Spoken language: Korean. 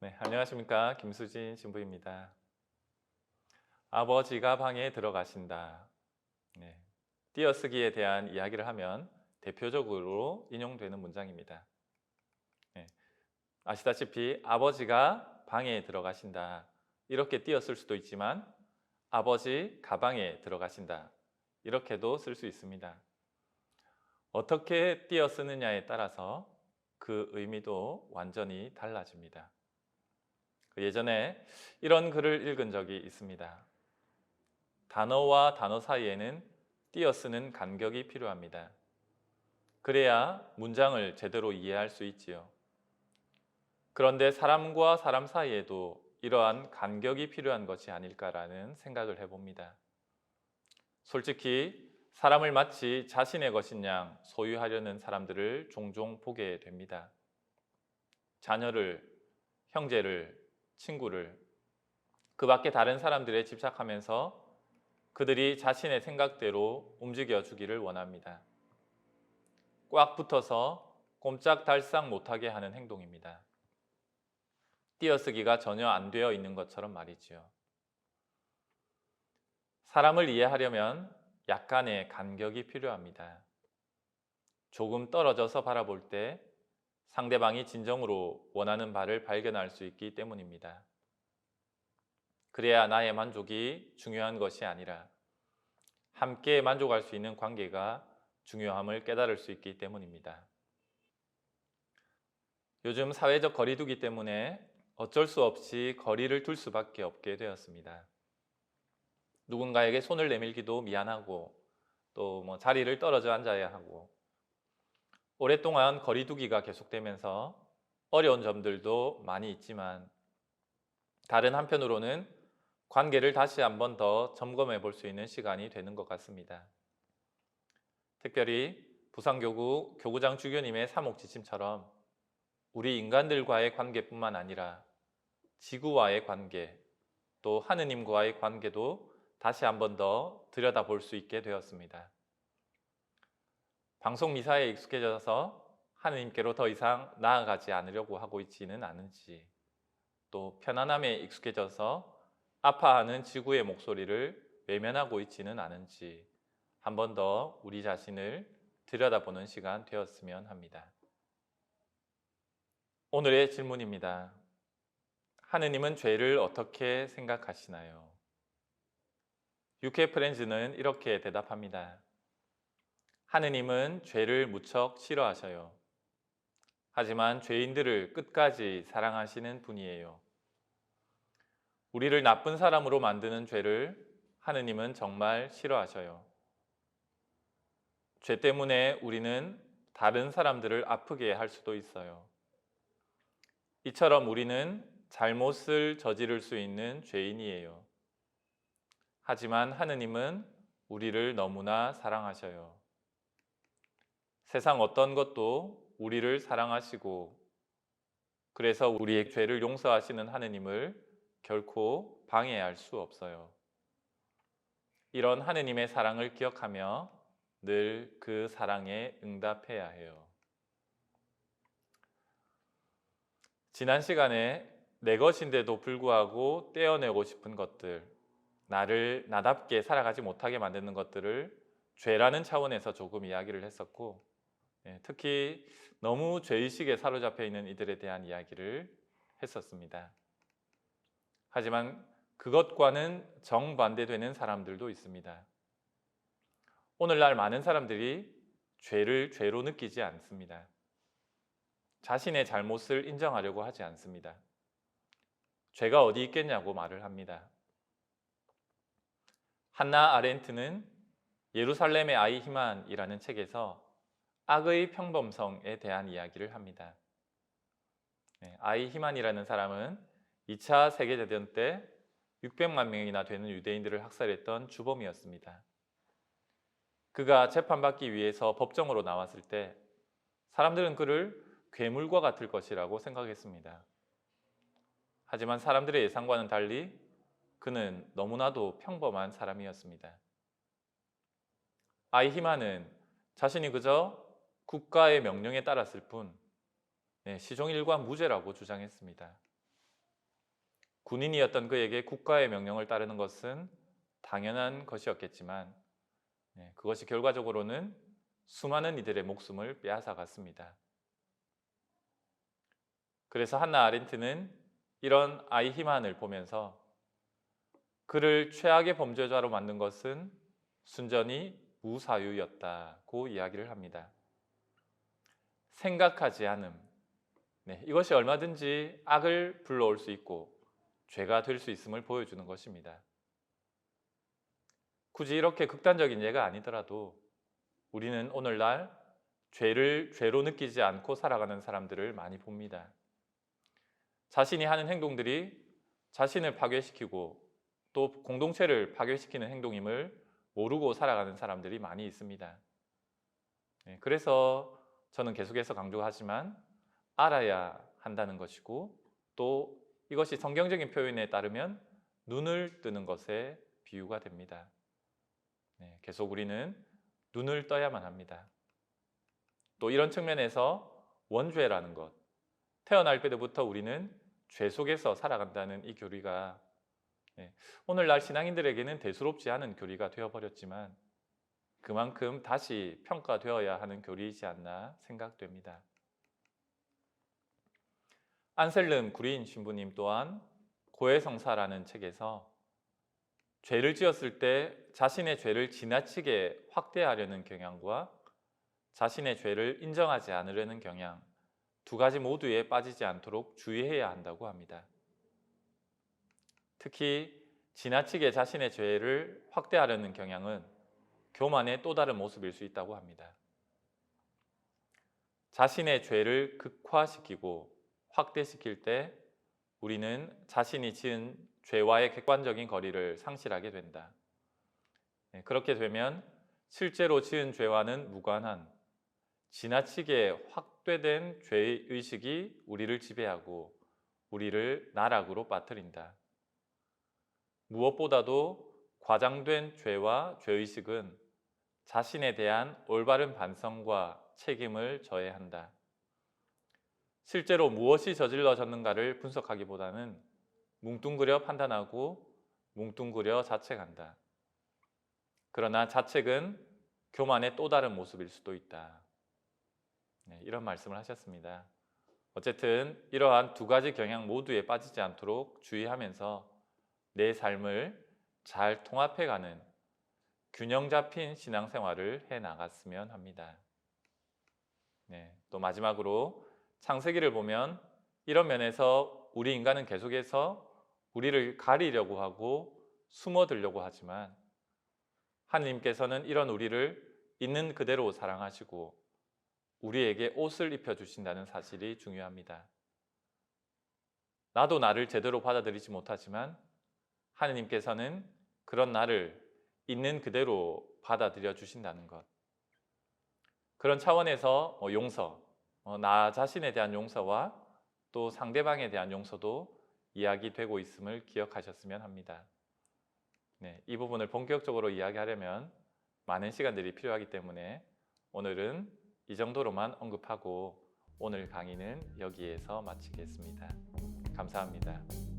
네, 안녕하십니까. 김수진 신부입니다. 아버지가 방에 들어가신다. 네, 띄어쓰기에 대한 이야기를 하면 대표적으로 인용되는 문장입니다. 네, 아시다시피 아버지가 방에 들어가신다. 이렇게 띄었을 수도 있지만 아버지 가방에 들어가신다. 이렇게도 쓸 수 있습니다. 어떻게 띄어 쓰느냐에 따라서 그 의미도 완전히 달라집니다. 예전에 이런 글을 읽은 적이 있습니다. 단어와 단어 사이에는 띄어쓰는 간격이 필요합니다. 그래야 문장을 제대로 이해할 수 있지요. 그런데 사람과 사람 사이에도 이러한 간격이 필요한 것이 아닐까라는 생각을 해봅니다. 솔직히 사람을 마치 자신의 것인 양 소유하려는 사람들을 종종 보게 됩니다. 자녀를, 형제를, 친구를, 그 밖에 다른 사람들에 집착하면서 그들이 자신의 생각대로 움직여 주기를 원합니다. 꽉 붙어서 꼼짝달싹 못하게 하는 행동입니다. 띄어쓰기가 전혀 안 되어 있는 것처럼 말이지요. 사람을 이해하려면 약간의 간격이 필요합니다. 조금 떨어져서 바라볼 때 상대방이 진정으로 원하는 바를 발견할 수 있기 때문입니다. 그래야 나의 만족이 중요한 것이 아니라 함께 만족할 수 있는 관계가 중요함을 깨달을 수 있기 때문입니다. 요즘 사회적 거리두기 때문에 어쩔 수 없이 거리를 둘 수밖에 없게 되었습니다. 누군가에게 손을 내밀기도 미안하고 또 자리를 떨어져 앉아야 하고 오랫동안 거리두기가 계속되면서 어려운 점들도 많이 있지만 다른 한편으로는 관계를 다시 한 번 더 점검해 볼 수 있는 시간이 되는 것 같습니다. 특별히 부산교구 교구장 주교님의 사목지침처럼 우리 인간들과의 관계뿐만 아니라 지구와의 관계, 또 하느님과의 관계도 다시 한 번 더 들여다볼 수 있게 되었습니다. 방송 미사에 익숙해져서 하느님께로 더 이상 나아가지 않으려고 하고 있지는 않은지, 또 편안함에 익숙해져서 아파하는 지구의 목소리를 외면하고 있지는 않은지 한 번 더 우리 자신을 들여다보는 시간 되었으면 합니다. 오늘의 질문입니다. 하느님은 죄를 어떻게 생각하시나요? UK 프렌즈는 이렇게 대답합니다. 하느님은 죄를 무척 싫어하셔요. 하지만 죄인들을 끝까지 사랑하시는 분이에요. 우리를 나쁜 사람으로 만드는 죄를 하느님은 정말 싫어하셔요. 죄 때문에 우리는 다른 사람들을 아프게 할 수도 있어요. 이처럼 우리는 잘못을 저지를 수 있는 죄인이에요. 하지만 하느님은 우리를 너무나 사랑하셔요. 세상 어떤 것도 우리를 사랑하시고 그래서 우리의 죄를 용서하시는 하느님을 결코 방해할 수 없어요. 이런 하느님의 사랑을 기억하며 늘 그 사랑에 응답해야 해요. 지난 시간에 내 것인데도 불구하고 떼어내고 싶은 것들, 나를 나답게 살아가지 못하게 만드는 것들을 죄라는 차원에서 조금 이야기를 했었고, 특히 너무 죄의식에 사로잡혀 있는 이들에 대한 이야기를 했었습니다. 하지만 그것과는 정반대되는 사람들도 있습니다. 오늘날 많은 사람들이 죄를 죄로 느끼지 않습니다. 자신의 잘못을 인정하려고 하지 않습니다. 죄가 어디 있겠냐고 말을 합니다. 한나 아렌트는 예루살렘의 아이 희만이라는 책에서 악의 평범성에 대한 이야기를 합니다. 아이 희만이라는 사람은 2차 세계대전 때 600만 명이나 되는 유대인들을 학살했던 주범이었습니다. 그가 재판받기 위해서 법정으로 나왔을 때 사람들은 그를 괴물과 같을 것이라고 생각했습니다. 하지만 사람들의 예상과는 달리 그는 너무나도 평범한 사람이었습니다. 아이 희만은 자신이 그저 국가의 명령에 따랐을 뿐 시종일관 무죄라고 주장했습니다. 군인이었던 그에게 국가의 명령을 따르는 것은 당연한 것이었겠지만 그것이 결과적으로는 수많은 이들의 목숨을 빼앗아갔습니다. 그래서 한나 아렌트는 이런 아이히만을 보면서 그를 최악의 범죄자로 만든 것은 순전히 무사유였다고 이야기를 합니다. 생각하지 않음, 이것이 얼마든지 악을 불러올 수 있고 죄가 될 수 있음을 보여주는 것입니다. 굳이 이렇게 극단적인 예가 아니더라도 우리는 오늘날 죄를 죄로 느끼지 않고 살아가는 사람들을 많이 봅니다. 자신이 하는 행동들이 자신을 파괴시키고 또 공동체를 파괴시키는 행동임을 모르고 살아가는 사람들이 많이 있습니다. 그래서 저는 계속해서 강조하지만 알아야 한다는 것이고 또 이것이 성경적인 표현에 따르면 눈을 뜨는 것에 비유가 됩니다. 계속 우리는 눈을 떠야만 합니다. 또 이런 측면에서 원죄라는 것, 태어날 때부터 우리는 죄 속에서 살아간다는 이 교리가 오늘날 신앙인들에게는 대수롭지 않은 교리가 되어버렸지만 그만큼 다시 평가되어야 하는 교리이지 않나 생각됩니다. 안셀름 구린 신부님 또한 고해성사라는 책에서 죄를 지었을 때 자신의 죄를 지나치게 확대하려는 경향과 자신의 죄를 인정하지 않으려는 경향, 두 가지 모두에 빠지지 않도록 주의해야 한다고 합니다. 특히 지나치게 자신의 죄를 확대하려는 경향은 교만의 또 다른 모습일 수 있다고 합니다. 자신의 죄를 극화시키고 확대시킬 때 우리는 자신이 지은 죄와의 객관적인 거리를 상실하게 된다. 그렇게 되면 실제로 지은 죄와는 무관한 지나치게 확대된 죄의식이 우리를 지배하고 우리를 나락으로 빠뜨린다. 무엇보다도 과장된 죄와 죄의식은 자신에 대한 올바른 반성과 책임을 져야 한다. 실제로 무엇이 저질러졌는가를 분석하기보다는 뭉뚱그려 판단하고 뭉뚱그려 자책한다. 그러나 자책은 교만의 또 다른 모습일 수도 있다. 이런 말씀을 하셨습니다. 어쨌든 이러한 두 가지 경향 모두에 빠지지 않도록 주의하면서 내 삶을 잘 통합해가는 균형 잡힌 신앙생활을 해나갔으면 합니다. 또 마지막으로 창세기를 보면 이런 면에서 우리 인간은 계속해서 우리를 가리려고 하고 숨어들려고 하지만 하느님께서는 이런 우리를 있는 그대로 사랑하시고 우리에게 옷을 입혀주신다는 사실이 중요합니다. 나도 나를 제대로 받아들이지 못하지만 하느님께서는 그런 나를 있는 그대로 받아들여 주신다는 것. 그런 차원에서 용서, 나 자신에 대한 용서와 또 상대방에 대한 용서도 이야기되고 있음을 기억하셨으면 합니다. 이 부분을 본격적으로 이야기하려면 많은 시간들이 필요하기 때문에 오늘은 이 정도로만 언급하고 오늘 강의는 여기에서 마치겠습니다. 감사합니다.